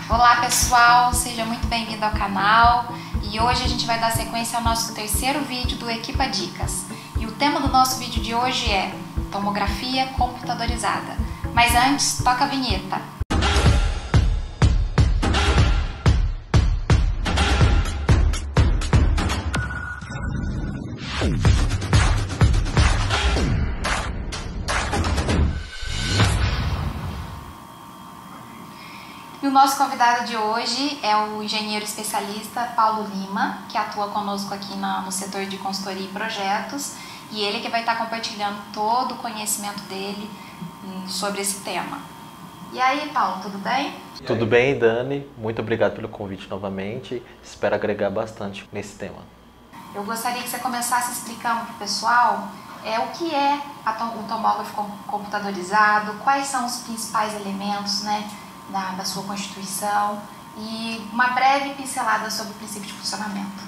Olá pessoal, seja muito bem-vindo ao canal e hoje a gente vai dar sequência ao nosso terceiro vídeo do Equipa Dicas. E o tema do nosso vídeo de hoje é tomografia computadorizada. Mas antes, toca a vinheta. E o nosso convidado de hoje é o engenheiro especialista Paulo Lima, que atua conosco aqui no setor de consultoria e projetos, e ele que vai estar compartilhando todo o conhecimento dele sobre esse tema. E aí, Paulo, tudo bem? Tudo bem, Dani. Muito obrigado pelo convite novamente. Espero agregar bastante nesse tema. Eu gostaria que você começasse explicando para o pessoal o que é o tomógrafo computadorizado, quais são os principais elementos, né, da sua constituição e uma breve pincelada sobre o princípio de funcionamento.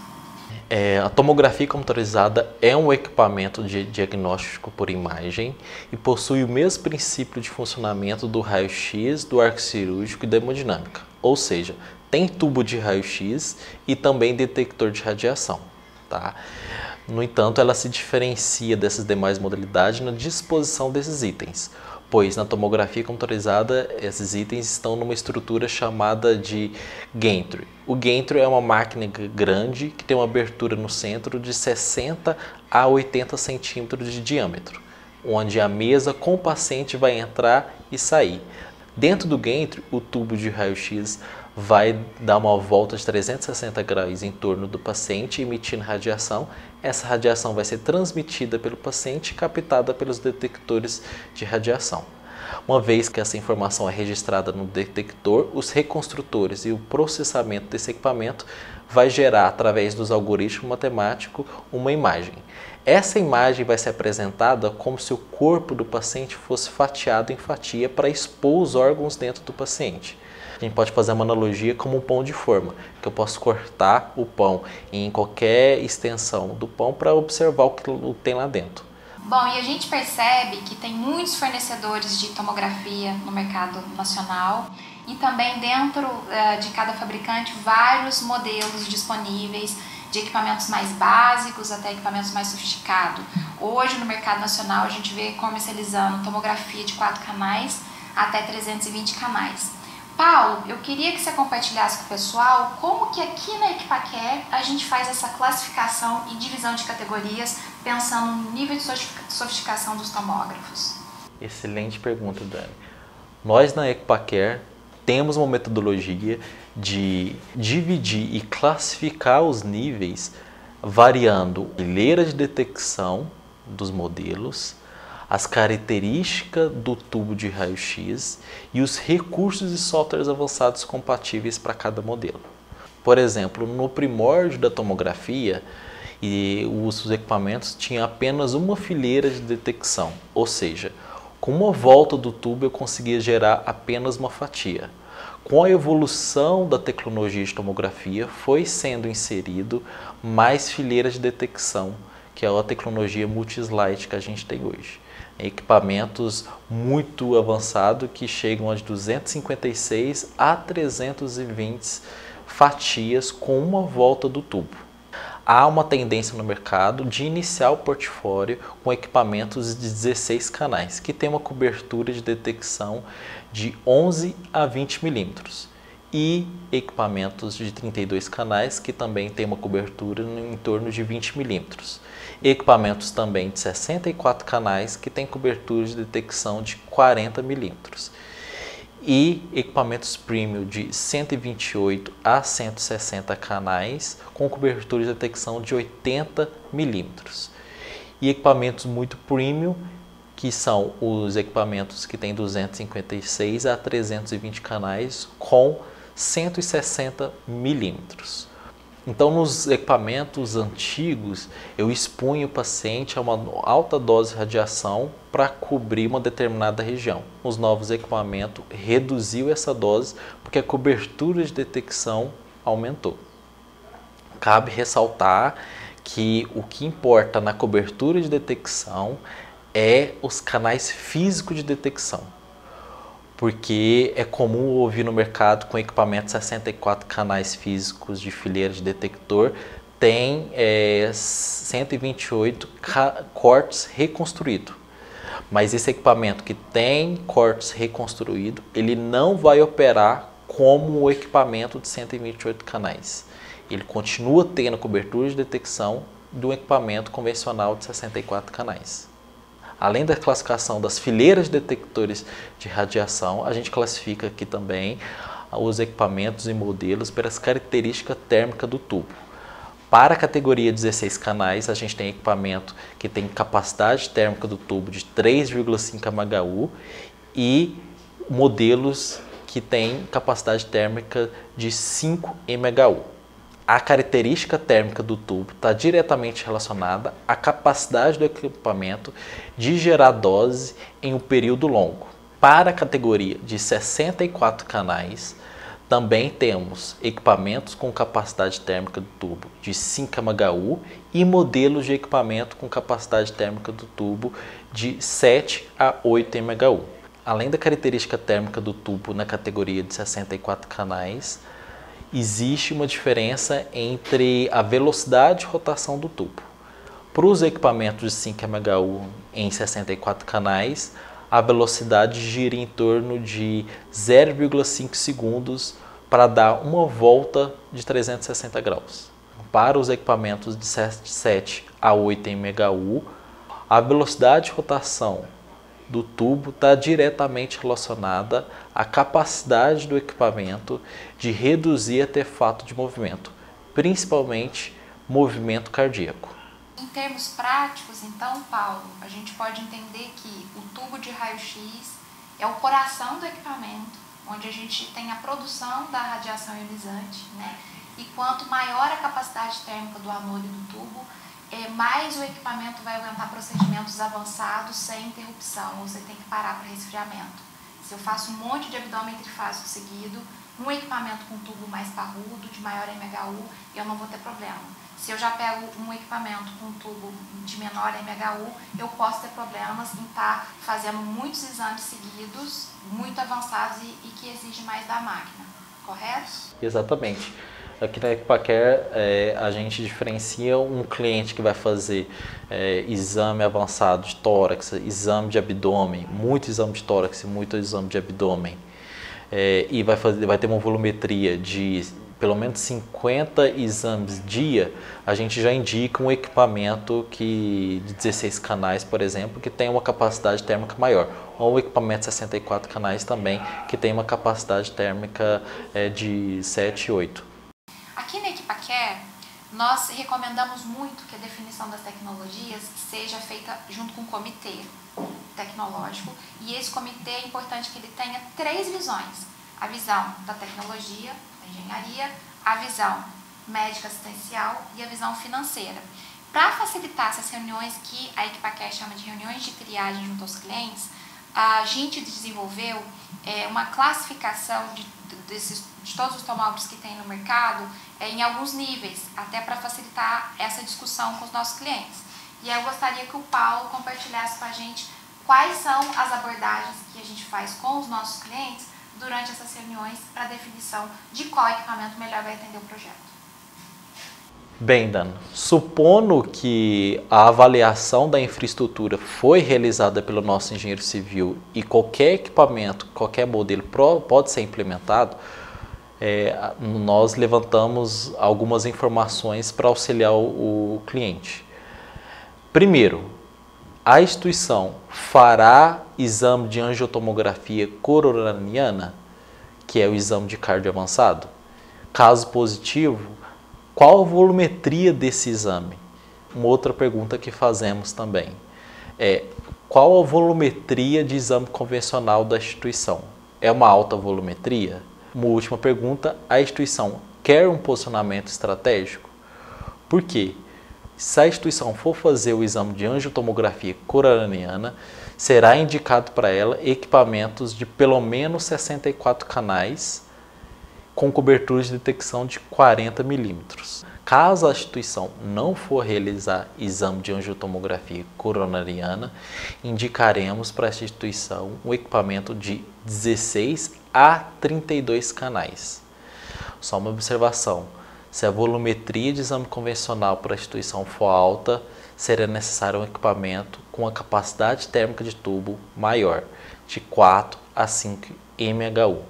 A tomografia computadorizada é um equipamento de diagnóstico por imagem e possui o mesmo princípio de funcionamento do raio-x, do arco cirúrgico e da hemodinâmica, ou seja, tem tubo de raio-x e também detector de radiação. Tá? No entanto, ela se diferencia dessas demais modalidades na disposição desses itens, pois na tomografia computadorizada esses itens estão numa estrutura chamada de gantry. O gantry é uma máquina grande que tem uma abertura no centro de 60 a 80 centímetros de diâmetro, onde a mesa com o paciente vai entrar e sair. Dentro do gantry, o tubo de raio-x vai dar uma volta de 360 graus em torno do paciente, emitindo radiação. Essa radiação vai ser transmitida pelo paciente e captada pelos detectores de radiação. Uma vez que essa informação é registrada no detector, os reconstrutores e o processamento desse equipamento vai gerar, através dos algoritmos matemáticos, uma imagem. Essa imagem vai ser apresentada como se o corpo do paciente fosse fatiado em fatia para expor os órgãos dentro do paciente. A gente pode fazer uma analogia como um pão de forma, que eu posso cortar o pão em qualquer extensão do pão para observar o que tem lá dentro. Bom, e a gente percebe que tem muitos fornecedores de tomografia no mercado nacional e também dentro de cada fabricante vários modelos disponíveis de equipamentos mais básicos até equipamentos mais sofisticados. Hoje no mercado nacional a gente vê comercializando tomografia de 4 canais até 320 canais. Paulo, eu queria que você compartilhasse com o pessoal como que aqui na EquipaCare a gente faz essa classificação e divisão de categorias pensando no nível de sofisticação dos tomógrafos. Excelente pergunta, Dani. Nós na EquipaCare temos uma metodologia de dividir e classificar os níveis variando a fileira de detecção dos modelos, as características do tubo de raio-x e os recursos e softwares avançados compatíveis para cada modelo. Por exemplo, no primórdio da tomografia, os equipamentos tinham apenas uma fileira de detecção, ou seja, com uma volta do tubo eu conseguia gerar apenas uma fatia. Com a evolução da tecnologia de tomografia, foi sendo inserido mais fileiras de detecção, que é a tecnologia multi-slide que a gente tem hoje. Equipamentos muito avançados que chegam a 256 a 320 fatias com uma volta do tubo. Há uma tendência no mercado de iniciar o portfólio com equipamentos de 16 canais, que tem uma cobertura de detecção de 11 a 20 milímetros. E equipamentos de 32 canais que também tem uma cobertura em torno de 20 milímetros. Equipamentos também de 64 canais que tem cobertura de detecção de 40 milímetros. E equipamentos premium de 128 a 160 canais com cobertura de detecção de 80 milímetros. E equipamentos muito premium, que são os equipamentos que têm 256 a 320 canais com 160 milímetros. Então, nos equipamentos antigos, eu expunho o paciente a uma alta dose de radiação para cobrir uma determinada região. Os novos equipamentos reduziu essa dose porque a cobertura de detecção aumentou. Cabe ressaltar que o que importa na cobertura de detecção é os canais físicos de detecção. porque é comum ouvir no mercado com equipamento 64 canais físicos de fileira de detector, tem 128 cortes reconstruído. Mas esse equipamento que tem cortes reconstruído, ele não vai operar como o equipamento de 128 canais. Ele continua tendo cobertura de detecção do equipamento convencional de 64 canais. Além da classificação das fileiras de detectores de radiação, a gente classifica aqui também os equipamentos e modelos pelas características térmicas do tubo. Para a categoria 16 canais, a gente tem equipamento que tem capacidade térmica do tubo de 3,5 MHU e modelos que têm capacidade térmica de 5 MHU. A característica térmica do tubo está diretamente relacionada à capacidade do equipamento de gerar dose em um período longo. Para a categoria de 64 canais, também temos equipamentos com capacidade térmica do tubo de 5 MHU e modelos de equipamento com capacidade térmica do tubo de 7 a 8 MHU. Além da característica térmica do tubo na categoria de 64 canais, existe uma diferença entre a velocidade de rotação do tubo. Para os equipamentos de 5 MHU em 64 canais, a velocidade gira em torno de 0,5 segundos para dar uma volta de 360 graus. Para os equipamentos de 7 a 8 MHU, a velocidade de rotação do tubo está diretamente relacionada à capacidade do equipamento de reduzir artefato de movimento, principalmente movimento cardíaco. Em termos práticos, então, Paulo, a gente pode entender que o tubo de raio-x é o coração do equipamento, onde a gente tem a produção da radiação ionizante, né? E quanto maior a capacidade térmica do anode do tubo, mais o equipamento vai aguentar procedimentos avançados sem interrupção, ou você tem que parar para resfriamento. Se eu faço um monte de abdômen trifásico seguido, um equipamento com tubo mais parrudo, de maior MHU, eu não vou ter problema. Se eu já pego um equipamento com tubo de menor MHU, eu posso ter problemas em estar fazendo muitos exames seguidos, muito avançados e que exigem mais da máquina, correto? Exatamente. Aqui na Equipacare, a gente diferencia um cliente que vai fazer exame avançado de tórax, exame de abdômen, muito exame de tórax e muito exame de abdômen, e vai ter uma volumetria de pelo menos 50 exames dia. A gente já indica um equipamento de 16 canais, por exemplo, que tem uma capacidade térmica maior, ou um equipamento de 64 canais também, que tem uma capacidade térmica de 7 e 8. Aqui na Equipacare, nós recomendamos muito que a definição das tecnologias seja feita junto com um comitê tecnológico, e esse comitê é importante que ele tenha 3 visões: a visão da tecnologia, da engenharia, a visão médica assistencial e a visão financeira. Para facilitar essas reuniões que a Equipacare chama de reuniões de triagem junto aos clientes, a gente desenvolveu uma classificação de todos os tomógrafos que tem no mercado em alguns níveis, até para facilitar essa discussão com os nossos clientes. E aí eu gostaria que o Paulo compartilhasse com a gente quais são as abordagens que a gente faz com os nossos clientes durante essas reuniões para definição de qual equipamento melhor vai atender o projeto. Bem, Dan, supondo que a avaliação da infraestrutura foi realizada pelo nosso engenheiro civil e qualquer equipamento, qualquer modelo pode ser implementado, nós levantamos algumas informações para auxiliar o cliente. Primeiro, a instituição fará exame de angiotomografia coronariana, que é o exame de cardio avançado? Caso positivo, qual a volumetria desse exame? Uma outra pergunta que fazemos também é: qual a volumetria de exame convencional da instituição? É uma alta volumetria? Uma última pergunta: a instituição quer um posicionamento estratégico? Por quê? Se a instituição for fazer o exame de angiotomografia coronariana, será indicado para ela equipamentos de pelo menos 64 canais com cobertura de detecção de 40 milímetros. Caso a instituição não for realizar exame de angiotomografia coronariana, indicaremos para esta instituição um equipamento de 16 a 32 canais. Só uma observação, se a volumetria de exame convencional para a instituição for alta, será necessário um equipamento com a capacidade térmica de tubo maior, de 4 a 5 mHu.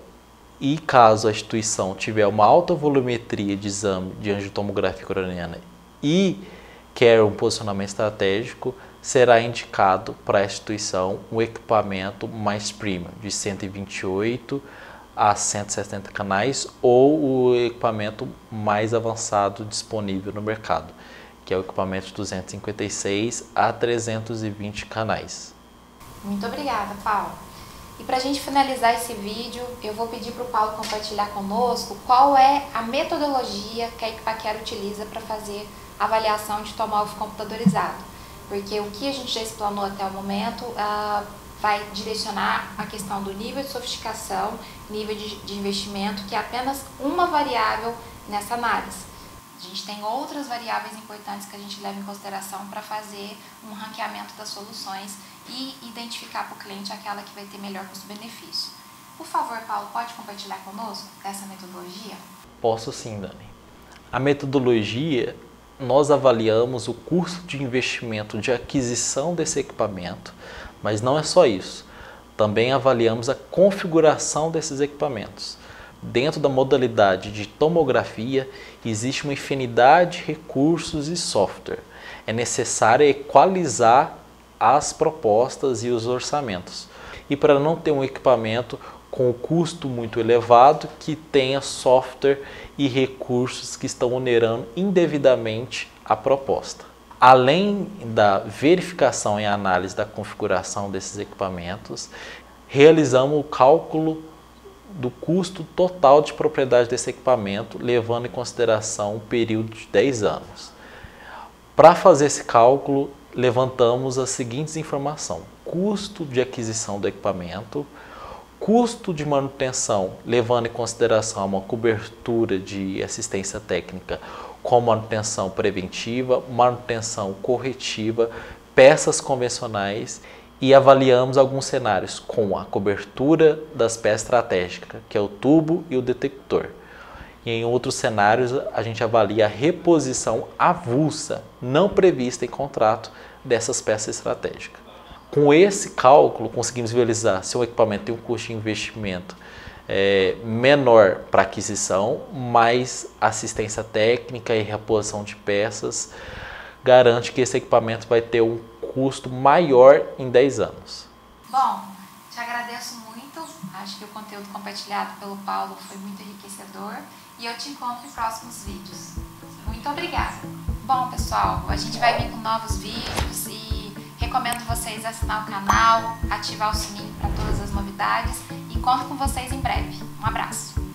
E caso a instituição tiver uma alta volumetria de exame de angiotomografia coronariana e quer um posicionamento estratégico, será indicado para a instituição um equipamento mais premium, de 128 a 170 canais, ou o equipamento mais avançado disponível no mercado, que é o equipamento de 256 a 320 canais. Muito obrigada, Paulo. E para a gente finalizar esse vídeo, eu vou pedir para o Paulo compartilhar conosco qual é a metodologia que a Equipaquer utiliza para fazer a avaliação de tomógrafo computadorizado. Porque o que a gente já explanou até o momento vai direcionar a questão do nível de sofisticação, nível de investimento, que é apenas uma variável nessa análise. A gente tem outras variáveis importantes que a gente leva em consideração para fazer um ranqueamento das soluções e identificar para o cliente aquela que vai ter melhor custo-benefício. Por favor, Paulo, pode compartilhar conosco essa metodologia? Posso sim, Dani. A metodologia, nós avaliamos o custo de investimento de aquisição desse equipamento, mas não é só isso. Também avaliamos a configuração desses equipamentos. Dentro da modalidade de tomografia, existe uma infinidade de recursos e software. É necessário equalizar as propostas e os orçamentos. E para não ter um equipamento com custo muito elevado, que tenha software e recursos que estão onerando indevidamente a proposta. Além da verificação e análise da configuração desses equipamentos, realizamos o cálculo do custo total de propriedade desse equipamento, levando em consideração um período de 10 anos. Para fazer esse cálculo, levantamos as seguintes informações: custo de aquisição do equipamento, custo de manutenção, levando em consideração uma cobertura de assistência técnica com manutenção preventiva, manutenção corretiva, peças convencionais, e avaliamos alguns cenários com a cobertura das peças estratégicas, que é o tubo e o detector. E em outros cenários a gente avalia a reposição avulsa, não prevista em contrato, dessas peças estratégicas. Com esse cálculo conseguimos visualizar se o equipamento tem um custo de investimento menor para aquisição, mais assistência técnica e reposição de peças, garante que esse equipamento vai ter um custo maior em 10 anos. Bom, te agradeço muito, acho que o conteúdo compartilhado pelo Paulo foi muito enriquecedor e eu te encontro em próximos vídeos. Muito obrigada! Bom, pessoal, a gente vai vir com novos vídeos e recomendo vocês assinar o canal, ativar o sininho para todas as novidades e conto com vocês em breve. Um abraço!